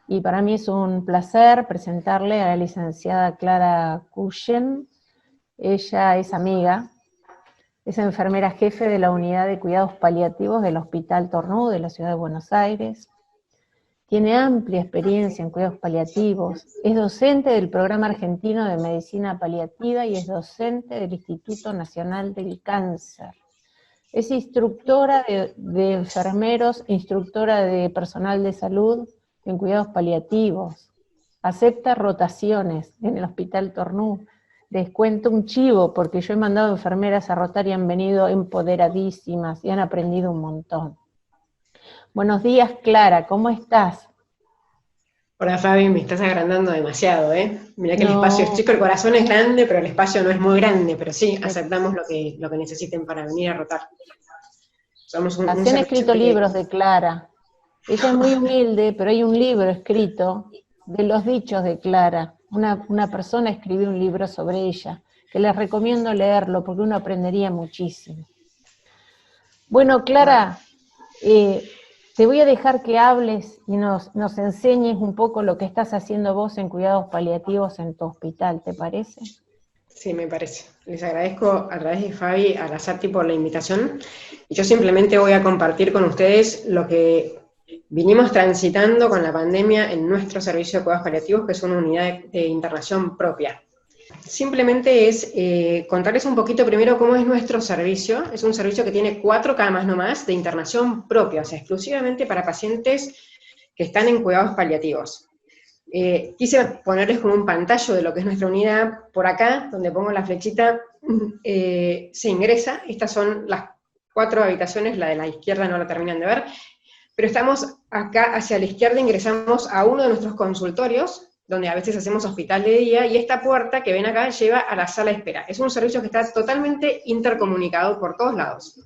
y para mí es un placer presentarle a la licenciada Clara Cushen. Ella es amiga, es enfermera jefe de la Unidad de Cuidados Paliativos del Hospital Tornú de la Ciudad de Buenos Aires. Tiene amplia experiencia en cuidados paliativos, es docente del Programa Argentino de Medicina Paliativa y es docente del Instituto Nacional del Cáncer. Es instructora de enfermeros, instructora de personal de salud en cuidados paliativos. Acepta rotaciones en el Hospital Tornú. Les cuento un chivo, porque yo he mandado enfermeras a rotar y han venido empoderadísimas y han aprendido un montón. Buenos días, Clara, ¿cómo estás? Hola Fabi, me estás agrandando demasiado, ¿eh? Mirá que el espacio es No, chico, el corazón es grande, pero el espacio no es muy grande, pero sí, aceptamos lo que necesiten para venir a rotar. Somos un se han servicio escrito que... libros de Clara. Ella es muy humilde, pero hay un libro escrito de los dichos de Clara. Una persona escribió un libro sobre ella, que les recomiendo leerlo porque uno aprendería muchísimo. Bueno, Bueno, Clara, te voy a dejar que hables y nos enseñes un poco lo que estás haciendo vos en cuidados paliativos en tu hospital, ¿te parece? sí, me parece. Les agradezco a través de Fabi, a la Sati por la invitación. Y yo simplemente voy a compartir con ustedes lo que vinimos transitando con la pandemia en nuestro servicio de cuidados paliativos, que es una unidad de internación propia. Simplemente es contarles un poquito primero cómo es nuestro servicio. Es un servicio que tiene 4 camas nomás de internación propia, o sea, exclusivamente para pacientes que están en cuidados paliativos. Quise ponerles como un pantallo de lo que es nuestra unidad. Por acá, donde pongo la flechita, se ingresa. Estas son las 4 habitaciones, la de la izquierda no la terminan de ver, pero estamos acá hacia la izquierda, ingresamos a uno de nuestros consultorios, donde a veces hacemos hospital de día, y esta puerta que ven acá lleva a la sala de espera. Es un servicio que está totalmente intercomunicado por todos lados.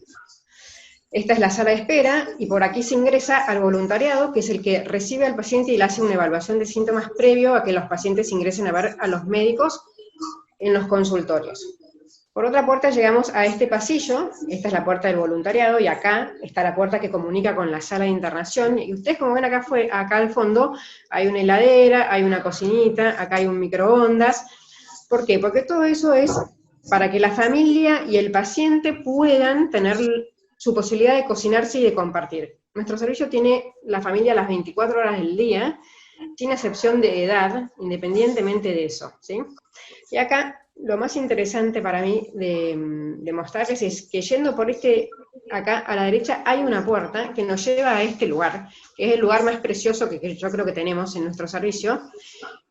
Esta es la sala de espera, y por aquí se ingresa al voluntariado, que es el que recibe al paciente y le hace una evaluación de síntomas previo a que los pacientes ingresen a ver a los médicos en los consultorios. Por otra puerta llegamos a este pasillo, esta es la puerta del voluntariado, y acá está la puerta que comunica con la sala de internación, y ustedes como ven acá al fondo, hay una heladera, hay una cocinita, acá hay un microondas. ¿Por qué? Porque todo eso es para que la familia y el paciente puedan tener su posibilidad de cocinarse y de compartir. Nuestro servicio tiene la familia a las 24 horas del día, sin excepción de edad, independientemente de eso, ¿sí? Y acá lo más interesante para mí de mostrarles es que yendo por acá a la derecha hay una puerta que nos lleva a este lugar, que es el lugar más precioso que yo creo que tenemos en nuestro servicio,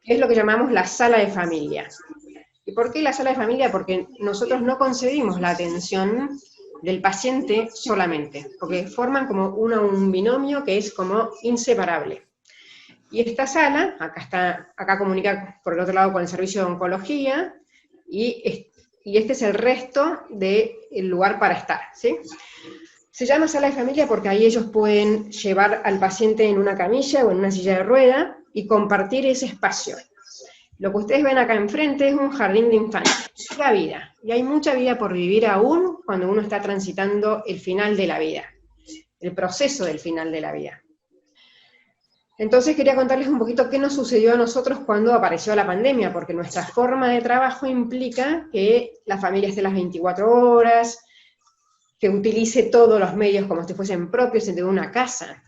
que es lo que llamamos la sala de familia. ¿Y por qué la sala de familia? Porque nosotros no concebimos la atención del paciente solamente, porque forman como un binomio que es como inseparable. Y esta sala, acá comunica por el otro lado con el servicio de oncología, y este es el resto del lugar para estar, ¿sí? Se llama sala de familia porque ahí ellos pueden llevar al paciente en una camilla o en una silla de rueda y compartir ese espacio. Lo que ustedes ven acá enfrente es un jardín de infantes, la vida, y hay mucha vida por vivir aún cuando uno está transitando el final de la vida, el proceso del final de la vida. Entonces quería contarles un poquito qué nos sucedió a nosotros cuando apareció la pandemia, porque nuestra forma de trabajo implica que la familia esté las 24 horas, que utilice todos los medios como si fuesen propios de una casa.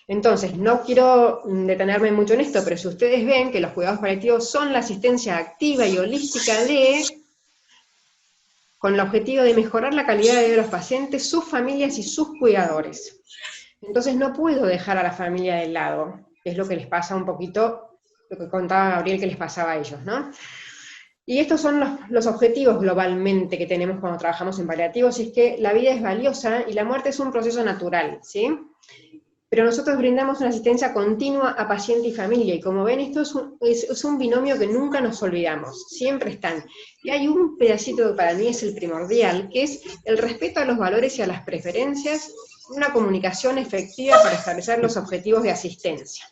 Entonces, no quiero detenerme mucho en esto, pero si ustedes ven que los cuidados paliativos son la asistencia activa y holística con el objetivo de mejorar la calidad de vida de los pacientes, sus familias y sus cuidadores. Entonces no puedo dejar a la familia de lado, que es lo que les pasa un poquito, lo que contaba Gabriel que les pasaba a ellos, ¿no? Y estos son los objetivos globalmente que tenemos cuando trabajamos en paliativos, y es que la vida es valiosa y la muerte es un proceso natural, ¿sí? Pero nosotros brindamos una asistencia continua a paciente y familia, y como ven, esto es un binomio que nunca nos olvidamos, siempre están. Y hay un pedacito que para mí es el primordial, que es el respeto a los valores y a las preferencias, una comunicación efectiva para establecer los objetivos de asistencia.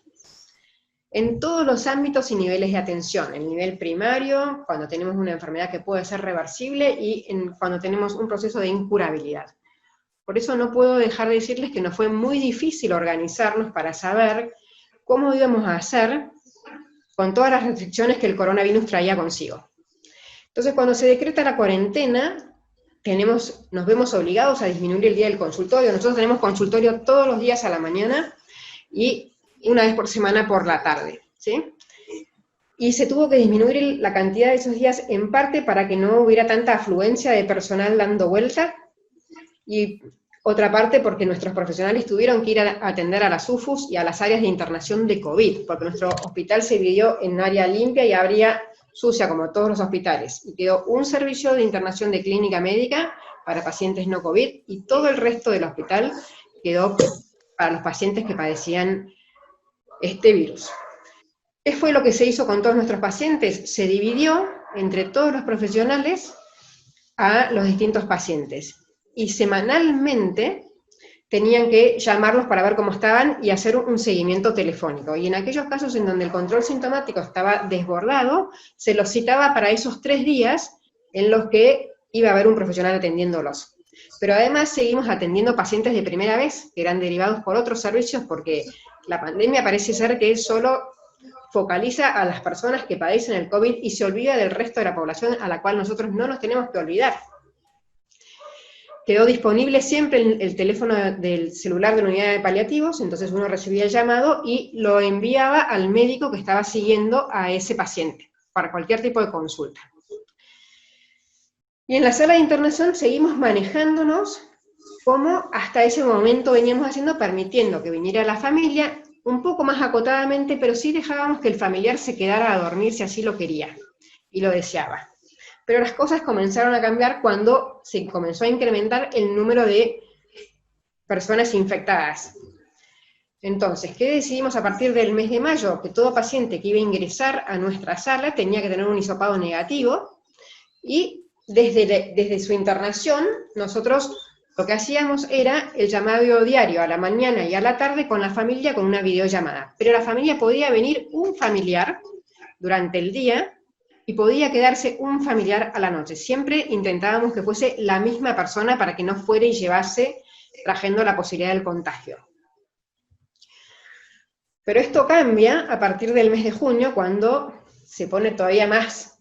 En todos los ámbitos y niveles de atención, el nivel primario, cuando tenemos una enfermedad que puede ser reversible, y cuando tenemos un proceso de incurabilidad. Por eso no puedo dejar de decirles que nos fue muy difícil organizarnos para saber cómo íbamos a hacer con todas las restricciones que el coronavirus traía consigo. Entonces, cuando se decreta la cuarentena, nos vemos obligados a disminuir el día del consultorio. Nosotros tenemos consultorio todos los días a la mañana y una vez por semana por la tarde, ¿sí? Y se tuvo que disminuir la cantidad de esos días en parte para que no hubiera tanta afluencia de personal dando vuelta, y otra parte porque nuestros profesionales tuvieron que ir a atender a las UFUs y a las áreas de internación de COVID, porque nuestro hospital se dividió en área limpia y área sucia, como todos los hospitales, y quedó un servicio de internación de clínica médica para pacientes no COVID, y todo el resto del hospital quedó para los pacientes que padecían este virus. ¿Qué fue lo que se hizo con todos nuestros pacientes? Se dividió entre todos los profesionales a los distintos pacientes, y semanalmente tenían que llamarlos para ver cómo estaban y hacer un seguimiento telefónico. Y en aquellos casos en donde el control sintomático estaba desbordado, se los citaba para esos 3 días en los que iba a haber un profesional atendiéndolos. Pero además seguimos atendiendo pacientes de primera vez, que eran derivados por otros servicios, porque la pandemia parece ser que solo focaliza a las personas que padecen el COVID y se olvida del resto de la población, a la cual nosotros no nos tenemos que olvidar. Quedó disponible siempre el teléfono del celular de la unidad de paliativos, entonces uno recibía el llamado y lo enviaba al médico que estaba siguiendo a ese paciente, para cualquier tipo de consulta. Y en la sala de internación seguimos manejándonos como hasta ese momento veníamos haciendo, permitiendo que viniera la familia, un poco más acotadamente, pero sí dejábamos que el familiar se quedara a dormir si así lo quería y lo deseaba. Pero las cosas comenzaron a cambiar cuando se comenzó a incrementar el número de personas infectadas. Entonces, ¿qué decidimos a partir del mes de mayo? Que todo paciente que iba a ingresar a nuestra sala tenía que tener un hisopado negativo, y desde su internación nosotros lo que hacíamos era el llamado diario a la mañana y a la tarde con la familia con una videollamada. Pero la familia podía venir un familiar durante el día y podía quedarse un familiar a la noche. Siempre intentábamos que fuese la misma persona para que no fuera y llevase, trayendo la posibilidad del contagio. Pero esto cambia a partir del mes de junio, cuando se pone todavía más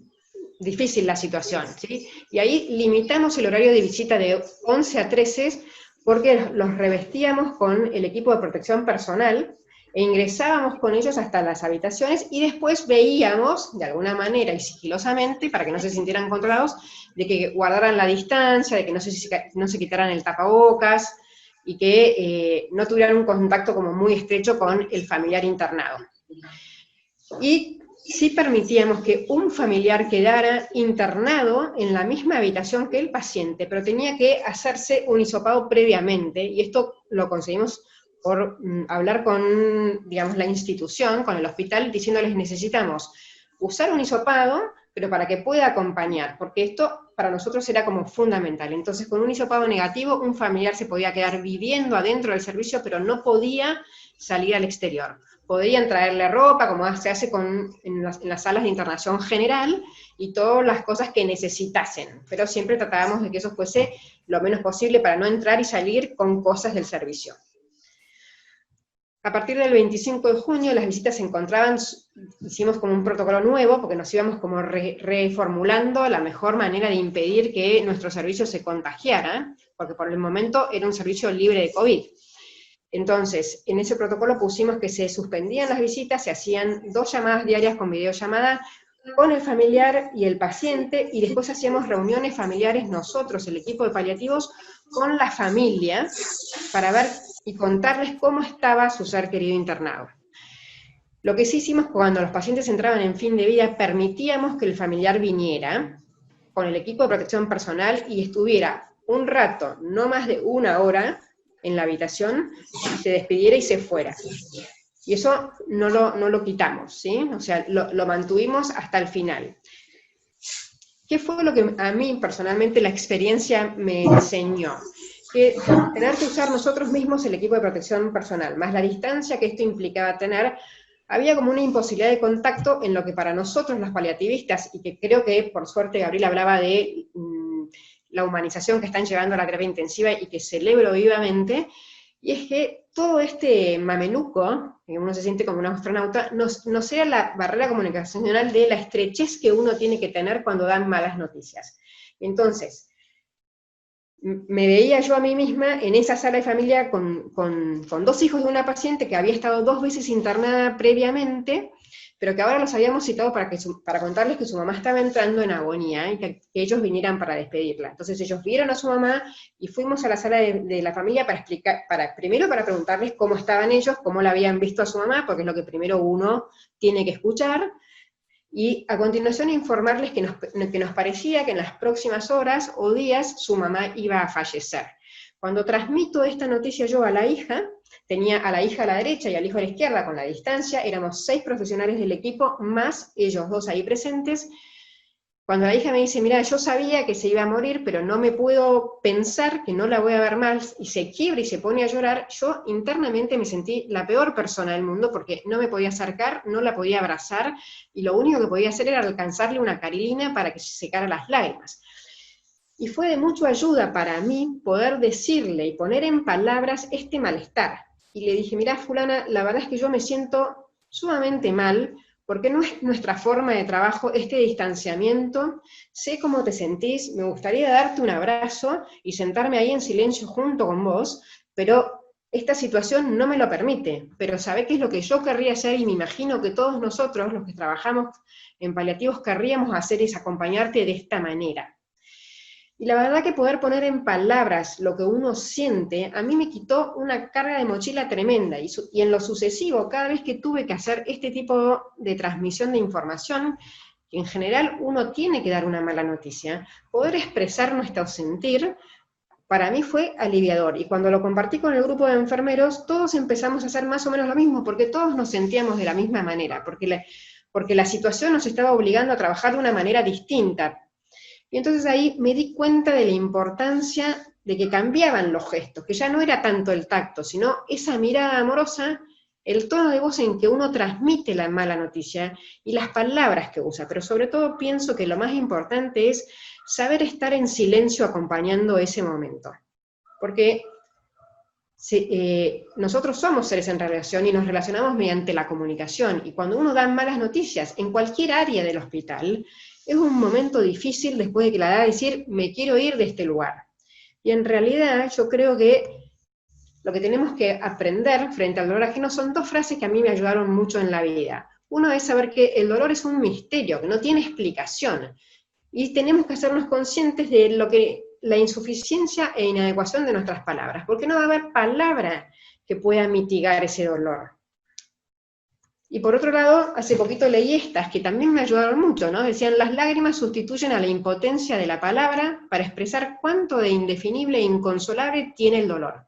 difícil la situación, ¿sí? Y ahí limitamos el horario de visita de 11 a 13, porque los revestíamos con el equipo de protección personal, e ingresábamos con ellos hasta las habitaciones, y después veíamos, de alguna manera y sigilosamente, para que no se sintieran controlados, de que guardaran la distancia, de que no se quitaran el tapabocas, y que no tuvieran un contacto como muy estrecho con el familiar internado. Y sí permitíamos que un familiar quedara internado en la misma habitación que el paciente, pero tenía que hacerse un hisopado previamente, y esto lo conseguimos por hablar con, digamos, la institución, con el hospital, diciéndoles: necesitamos usar un hisopado, pero para que pueda acompañar, porque esto para nosotros era como fundamental. Entonces, con un hisopado negativo, un familiar se podía quedar viviendo adentro del servicio, pero no podía salir al exterior. Podrían traerle ropa, como se hace en las salas de internación general, y todas las cosas que necesitasen, pero siempre tratábamos de que eso fuese lo menos posible para no entrar y salir con cosas del servicio. A partir del 25 de junio las visitas se encontraban, hicimos como un protocolo nuevo, porque nos íbamos como reformulando la mejor manera de impedir que nuestro servicio se contagiara, porque por el momento era un servicio libre de COVID. Entonces, en ese protocolo pusimos que se suspendían las visitas, se hacían 2 llamadas diarias con videollamada con el familiar y el paciente, y después hacíamos reuniones familiares nosotros, el equipo de paliativos, con la familia, para ver y contarles cómo estaba su ser querido internado. Lo que sí hicimos cuando los pacientes entraban en fin de vida, permitíamos que el familiar viniera con el equipo de protección personal y estuviera un rato, no más de 1 hora, en la habitación, se despidiera y se fuera. Y eso no lo quitamos, ¿sí? O sea, lo mantuvimos hasta el final. ¿Qué fue lo que a mí personalmente la experiencia me enseñó? Que tener que usar nosotros mismos el equipo de protección personal, más la distancia que esto implicaba tener, había como una imposibilidad de contacto en lo que para nosotros los paliativistas, y que creo que por suerte Gabriel hablaba de la humanización que están llevando a la terapia intensiva y que celebro vivamente, Y es que todo este mameluco, que uno se siente como un astronauta, nos era la barrera comunicacional de la estrechez que uno tiene que tener cuando dan malas noticias. Entonces, me veía yo a mí misma en esa sala de familia con dos hijos de una paciente que había estado 2 veces internada previamente, pero que ahora los habíamos citado para contarles que su mamá estaba entrando en agonía y que ellos vinieran para despedirla. Entonces ellos vieron a su mamá y fuimos a la sala de la familia para explicar, primero para preguntarles cómo estaban ellos, cómo la habían visto a su mamá, porque es lo que primero uno tiene que escuchar, y a continuación informarles que nos parecía que en las próximas horas o días su mamá iba a fallecer. Cuando transmito esta noticia yo a la hija, tenía a la hija a la derecha y al hijo a la izquierda con la distancia, éramos 6 profesionales del equipo, más ellos 2 ahí presentes. Cuando la hija me dice, mira, yo sabía que se iba a morir, pero no me puedo pensar que no la voy a ver más, y se quiebra y se pone a llorar, yo internamente me sentí la peor persona del mundo, porque no me podía acercar, no la podía abrazar, y lo único que podía hacer era alcanzarle una carilina para que se secara las lágrimas. Y fue de mucha ayuda para mí poder decirle y poner en palabras este malestar. Y le dije, mira, fulana, la verdad es que yo me siento sumamente mal, porque no es nuestra forma de trabajo este distanciamiento, sé cómo te sentís, me gustaría darte un abrazo y sentarme ahí en silencio junto con vos, pero esta situación no me lo permite, pero sabés qué es lo que yo querría hacer, y me imagino que todos nosotros, los que trabajamos en paliativos, querríamos hacer, es acompañarte de esta manera. Y la verdad que poder poner en palabras lo que uno siente, a mí me quitó una carga de mochila tremenda, y en lo sucesivo, cada vez que tuve que hacer este tipo de transmisión de información, que en general uno tiene que dar una mala noticia, poder expresar nuestro sentir, para mí fue aliviador. Y cuando lo compartí con el grupo de enfermeros, todos empezamos a hacer más o menos lo mismo, porque todos nos sentíamos de la misma manera, porque la situación nos estaba obligando a trabajar de una manera distinta. Y entonces ahí me di cuenta de la importancia de que cambiaban los gestos, que ya no era tanto el tacto, sino esa mirada amorosa, el tono de voz en que uno transmite la mala noticia y las palabras que usa. Pero sobre todo pienso que lo más importante es saber estar en silencio acompañando ese momento. Porque nosotros somos seres en relación y nos relacionamos mediante la comunicación, y cuando uno da malas noticias en cualquier área del hospital, es un momento difícil después de que la da decir, me quiero ir de este lugar. Y en realidad yo creo que lo que tenemos que aprender frente al dolor ajeno son 2 frases que a mí me ayudaron mucho en la vida. Uno es saber que el dolor es un misterio, que no tiene explicación, y tenemos que hacernos conscientes de la insuficiencia e inadecuación de nuestras palabras, porque no va a haber palabra que pueda mitigar ese dolor. Y por otro lado, hace poquito leí estas, que también me ayudaron mucho, ¿no? Decían, las lágrimas sustituyen a la impotencia de la palabra para expresar cuánto de indefinible e inconsolable tiene el dolor.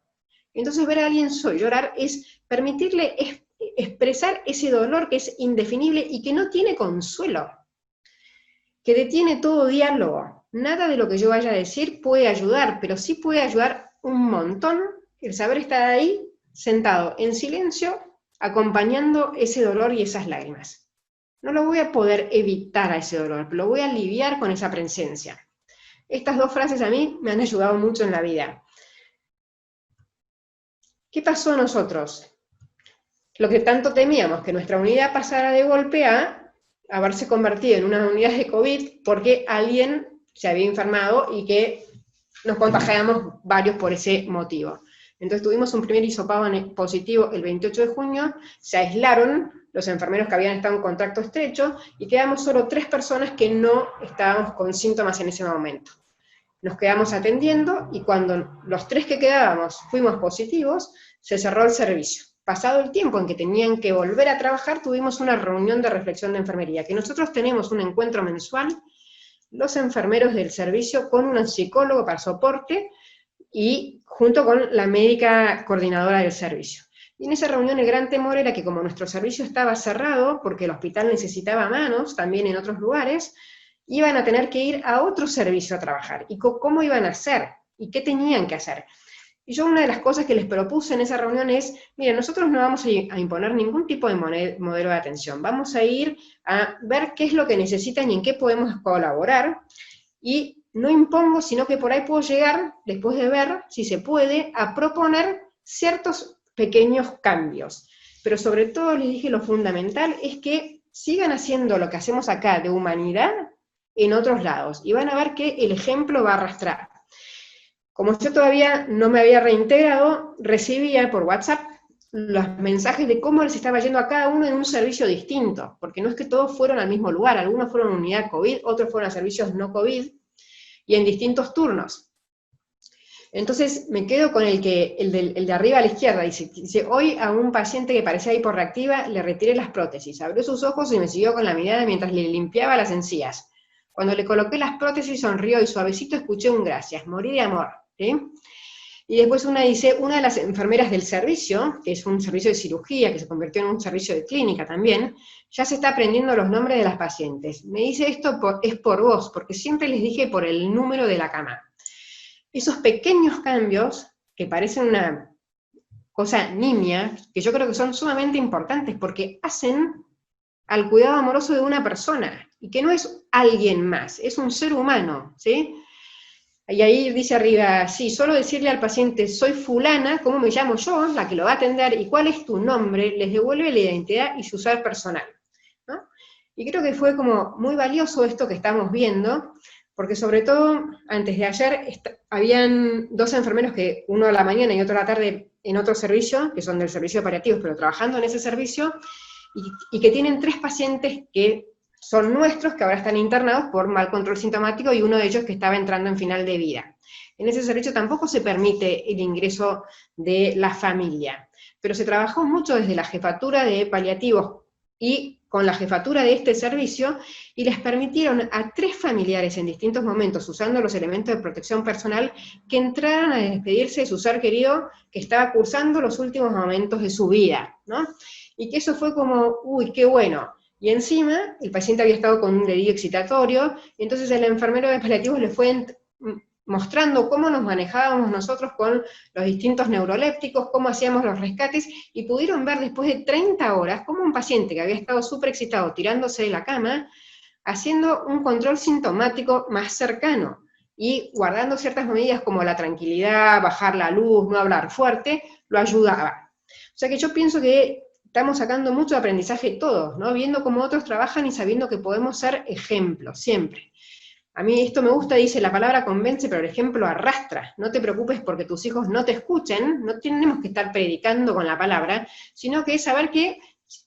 Entonces ver a alguien llorar es permitirle expresar ese dolor que es indefinible y que no tiene consuelo, que detiene todo diálogo. Nada de lo que yo vaya a decir puede ayudar, pero sí puede ayudar un montón el saber estar ahí, sentado en silencio, acompañando ese dolor y esas lágrimas. No lo voy a poder evitar a ese dolor, lo voy a aliviar con esa presencia. Estas 2 frases a mí me han ayudado mucho en la vida. ¿Qué pasó a nosotros? Lo que tanto temíamos, que nuestra unidad pasara de golpe a haberse convertido en una unidad de COVID porque alguien se había enfermado y que nos contagiamos varios por ese motivo. Entonces tuvimos un primer hisopado positivo el 28 de junio, se aislaron los enfermeros que habían estado en contacto estrecho y quedamos solo 3 personas que no estábamos con síntomas en ese momento. Nos quedamos atendiendo y cuando los 3 que quedábamos fuimos positivos, se cerró el servicio. Pasado el tiempo en que tenían que volver a trabajar, tuvimos una reunión de reflexión de enfermería, que nosotros tenemos un encuentro mensual, los enfermeros del servicio con un psicólogo para soporte y junto con la médica coordinadora del servicio. Y en esa reunión el gran temor era que como nuestro servicio estaba cerrado, porque el hospital necesitaba manos, también en otros lugares, iban a tener que ir a otro servicio a trabajar. ¿Y cómo iban a hacer? ¿Y qué tenían que hacer? Y yo una de las cosas que les propuse en esa reunión es, mira, nosotros no vamos a imponer ningún tipo de modelo de atención, vamos a ir a ver qué es lo que necesitan y en qué podemos colaborar, y no impongo, sino que por ahí puedo llegar, después de ver si se puede, a proponer ciertos pequeños cambios. Pero sobre todo les dije lo fundamental es que sigan haciendo lo que hacemos acá de humanidad en otros lados, y van a ver que el ejemplo va a arrastrar. Como yo todavía no me había reintegrado, recibía por WhatsApp los mensajes de cómo les estaba yendo a cada uno en un servicio distinto, porque no es que todos fueron al mismo lugar, algunos fueron a unidad COVID, otros fueron a servicios no COVID, y en distintos turnos. Entonces me quedo con el de arriba a la izquierda, dice, hoy a un paciente que parecía hiporreactiva le retiré las prótesis, abrió sus ojos y me siguió con la mirada mientras le limpiaba las encías. Cuando le coloqué las prótesis sonrió y suavecito escuché un gracias, morí de amor. ¿Sí? Y después dice, una de las enfermeras del servicio, que es un servicio de cirugía, que se convirtió en un servicio de clínica también, ya se está aprendiendo los nombres de las pacientes. Me dice esto es por vos, porque siempre les dije por el número de la cama. Esos pequeños cambios, que parecen una cosa nimia, que yo creo que son sumamente importantes, porque hacen al cuidado amoroso de una persona, y que no es alguien más, es un ser humano, ¿sí? Y ahí dice arriba, sí, solo decirle al paciente, soy fulana, ¿cómo me llamo yo? La que lo va a atender, y cuál es tu nombre, les devuelve la identidad y su ser personal, ¿no? Y creo que fue como muy valioso esto que estamos viendo, porque sobre todo, antes de ayer, habían 2 enfermeros, que uno a la mañana y otro a la tarde en otro servicio, que son del servicio de paliativos, pero trabajando en ese servicio, y que tienen 3 pacientes que son nuestros, que ahora están internados por mal control sintomático, y uno de ellos que estaba entrando en final de vida. En ese servicio tampoco se permite el ingreso de la familia, pero se trabajó mucho desde la jefatura de paliativos y con la jefatura de este servicio, y les permitieron a 3 familiares en distintos momentos, usando los elementos de protección personal, que entraran a despedirse de su ser querido que estaba cursando los últimos momentos de su vida, ¿no? Y que eso fue como, uy, qué bueno. Y encima, el paciente había estado con un delirio excitatorio, y entonces el enfermero de paliativos le fue mostrando cómo nos manejábamos nosotros con los distintos neurolépticos, cómo hacíamos los rescates, y pudieron ver después de 30 horas cómo un paciente que había estado súper excitado tirándose de la cama, haciendo un control sintomático más cercano, y guardando ciertas medidas como la tranquilidad, bajar la luz, no hablar fuerte, lo ayudaba. O sea que yo pienso que estamos sacando mucho aprendizaje todos, ¿no? Viendo cómo otros trabajan y sabiendo que podemos ser ejemplos, siempre. A mí esto me gusta, dice, la palabra convence, pero el ejemplo arrastra. No te preocupes porque tus hijos no te escuchen, no tenemos que estar predicando con la palabra, sino que es saber que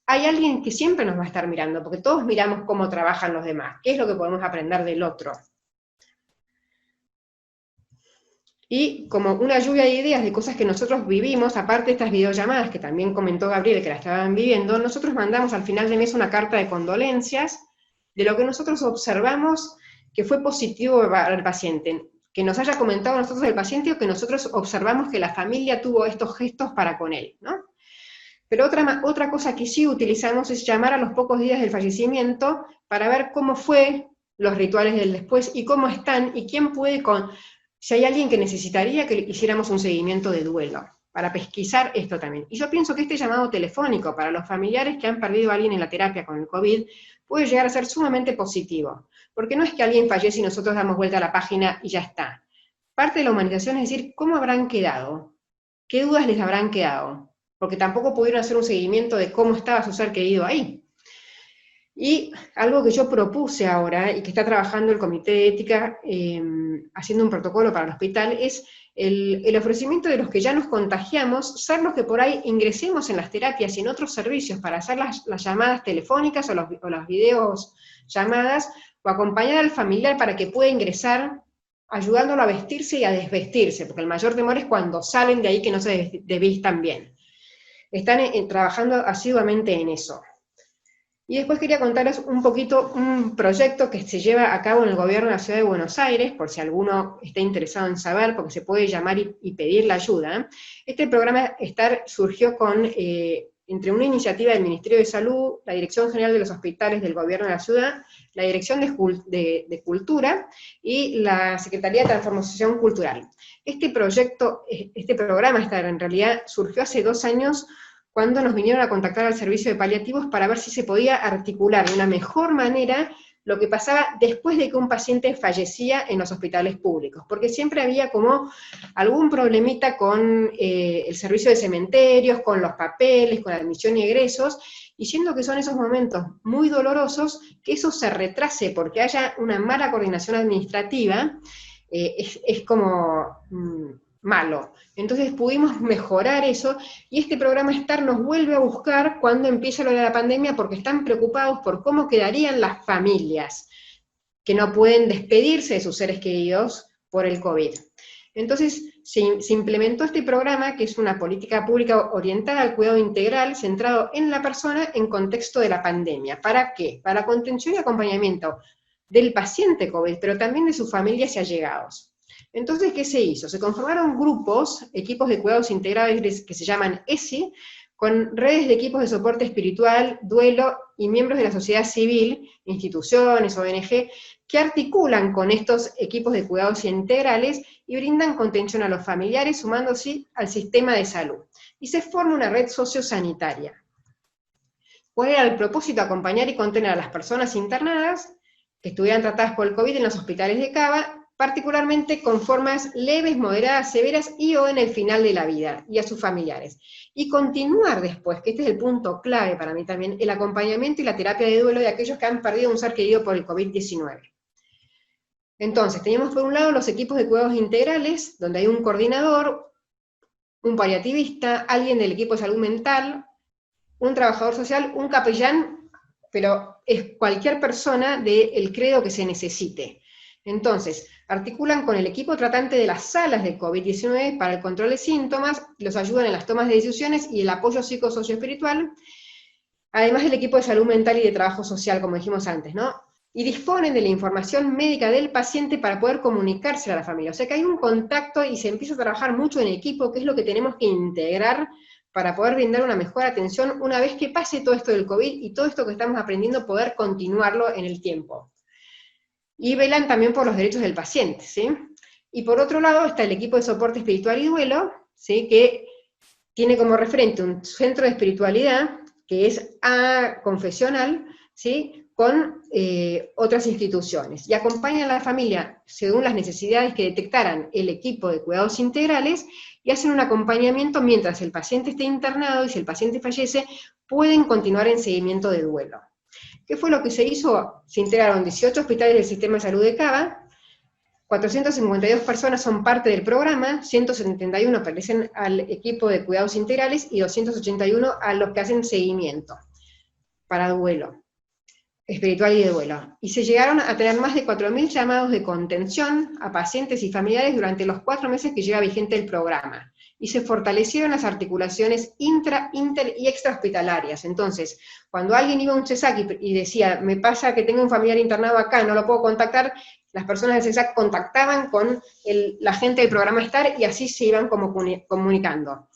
hay alguien que siempre nos va a estar mirando, porque todos miramos cómo trabajan los demás, qué es lo que podemos aprender del otro. Y como una lluvia de ideas de cosas que nosotros vivimos, aparte de estas videollamadas que también comentó Gabriel que la estaban viviendo, nosotros mandamos al final de mes una carta de condolencias de lo que nosotros observamos que fue positivo para el paciente, que nos haya comentado nosotros el paciente, o que nosotros observamos que la familia tuvo estos gestos para con él, ¿no? Pero otra cosa que sí utilizamos es llamar a los pocos días del fallecimiento para ver cómo fue los rituales del después y cómo están, y quién puede si hay alguien que necesitaría que hiciéramos un seguimiento de duelo, para pesquisar esto también. Y yo pienso que este llamado telefónico para los familiares que han perdido a alguien en la terapia con el COVID puede llegar a ser sumamente positivo, porque no es que alguien fallece y nosotros damos vuelta a la página y ya está. Parte de la humanización es decir, ¿cómo habrán quedado? ¿Qué dudas les habrán quedado? Porque tampoco pudieron hacer un seguimiento de cómo estaba su ser querido ahí. Y algo que yo propuse ahora, y que está trabajando el Comité de Ética, haciendo un protocolo para el hospital, es el ofrecimiento de los que ya nos contagiamos, ser los que por ahí ingresemos en las terapias y en otros servicios para hacer las llamadas telefónicas o las videos llamadas, o acompañar al familiar para que pueda ingresar, ayudándolo a vestirse y a desvestirse, porque el mayor temor es cuando salen de ahí que no se desvistan bien. Están trabajando asiduamente en eso. Y después quería contarles un poquito un proyecto que se lleva a cabo en el gobierno de la Ciudad de Buenos Aires, por si alguno está interesado en saber, porque se puede llamar y pedir la ayuda. Este programa surgió entre una iniciativa del Ministerio de Salud, la Dirección General de los Hospitales del Gobierno de la Ciudad, la Dirección de Cultura y la Secretaría de Transformación Cultural. Este programa en realidad surgió hace 2 años, cuando nos vinieron a contactar al servicio de paliativos para ver si se podía articular de una mejor manera lo que pasaba después de que un paciente fallecía en los hospitales públicos, porque siempre había como algún problemita con el servicio de cementerios, con los papeles, con la admisión y egresos, y siendo que son esos momentos muy dolorosos, que eso se retrase porque haya una mala coordinación administrativa, es como malo. Entonces pudimos mejorar eso, y este programa STAR nos vuelve a buscar cuando empieza lo de la pandemia, porque están preocupados por cómo quedarían las familias que no pueden despedirse de sus seres queridos por el COVID. Entonces se implementó este programa, que es una política pública orientada al cuidado integral, centrado en la persona en contexto de la pandemia. ¿Para qué? Para contención y acompañamiento del paciente COVID, pero también de sus familias y allegados. Entonces, ¿qué se hizo? Se conformaron grupos, equipos de cuidados integrales que se llaman ESI, con redes de equipos de soporte espiritual, duelo y miembros de la sociedad civil, instituciones, ONG, que articulan con estos equipos de cuidados integrales y brindan contención a los familiares, sumándose al sistema de salud. Y se forma una red sociosanitaria. ¿Cuál era el propósito? Acompañar y contener a las personas internadas que estuvieran tratadas por el COVID en los hospitales de Cava, particularmente con formas leves, moderadas, severas y o en el final de la vida, y a sus familiares. Y continuar después, que este es el punto clave para mí también, el acompañamiento y la terapia de duelo de aquellos que han perdido un ser querido por el COVID-19. Entonces, teníamos por un lado los equipos de cuidados integrales, donde hay un coordinador, un paliativista, alguien del equipo de salud mental, un trabajador social, un capellán, pero es cualquier persona del credo que se necesite. Entonces, articulan con el equipo tratante de las salas de COVID-19 para el control de síntomas, los ayudan en las tomas de decisiones y el apoyo psicosocioespiritual, además del equipo de salud mental y de trabajo social, como dijimos antes, ¿no? Y disponen de la información médica del paciente para poder comunicarse a la familia. O sea que hay un contacto y se empieza a trabajar mucho en equipo, que es lo que tenemos que integrar para poder brindar una mejor atención una vez que pase todo esto del COVID y todo esto que estamos aprendiendo, poder continuarlo en el tiempo. Y velan también por los derechos del paciente, ¿sí? Y por otro lado está el equipo de soporte espiritual y duelo, ¿sí? Que tiene como referente un centro de espiritualidad, que es confesional, ¿sí? Con otras instituciones, y acompañan a la familia según las necesidades que detectaran el equipo de cuidados integrales, y hacen un acompañamiento mientras el paciente esté internado, y si el paciente fallece, pueden continuar en seguimiento de duelo. ¿Qué fue lo que se hizo? Se integraron 18 hospitales del Sistema de Salud de Cava, 452 personas son parte del programa, 171 pertenecen al equipo de cuidados integrales, y 281 a los que hacen seguimiento para duelo espiritual y de duelo. Y se llegaron a tener más de 4.000 llamados de contención a pacientes y familiares durante los 4 meses que lleva vigente el programa. Y se fortalecieron las articulaciones intra, inter y extrahospitalarias. Entonces, cuando alguien iba a un CESAC y decía, me pasa que tengo un familiar internado acá, no lo puedo contactar, las personas del CESAC contactaban con la gente del programa STAR, y así se iban como comunicando.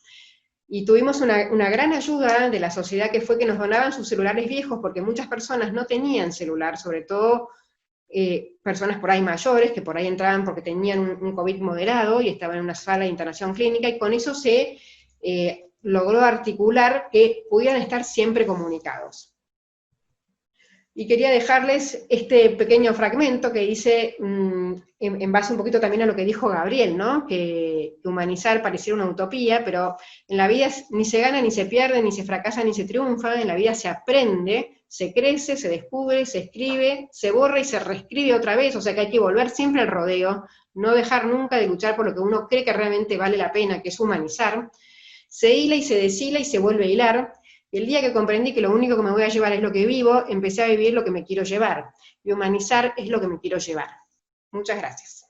Y tuvimos una gran ayuda de la sociedad, que fue que nos donaban sus celulares viejos, porque muchas personas no tenían celular, sobre todo personas por ahí mayores, que por ahí entraban porque tenían un COVID moderado y estaban en una sala de internación clínica, y con eso se logró articular que pudieran estar siempre comunicados. Y quería dejarles este pequeño fragmento que dice, en base un poquito también a lo que dijo Gabriel, ¿no? Que humanizar pareciera una utopía, pero en la vida ni se gana, ni se pierde, ni se fracasa, ni se triunfa. En la vida se aprende, se crece, se descubre, se escribe, se borra y se reescribe otra vez. O sea que hay que volver siempre al rodeo, no dejar nunca de luchar por lo que uno cree que realmente vale la pena, que es humanizar. Se hila y se deshila y se vuelve a hilar. Y el día que comprendí que lo único que me voy a llevar es lo que vivo, empecé a vivir lo que me quiero llevar. Y humanizar es lo que me quiero llevar. Muchas gracias.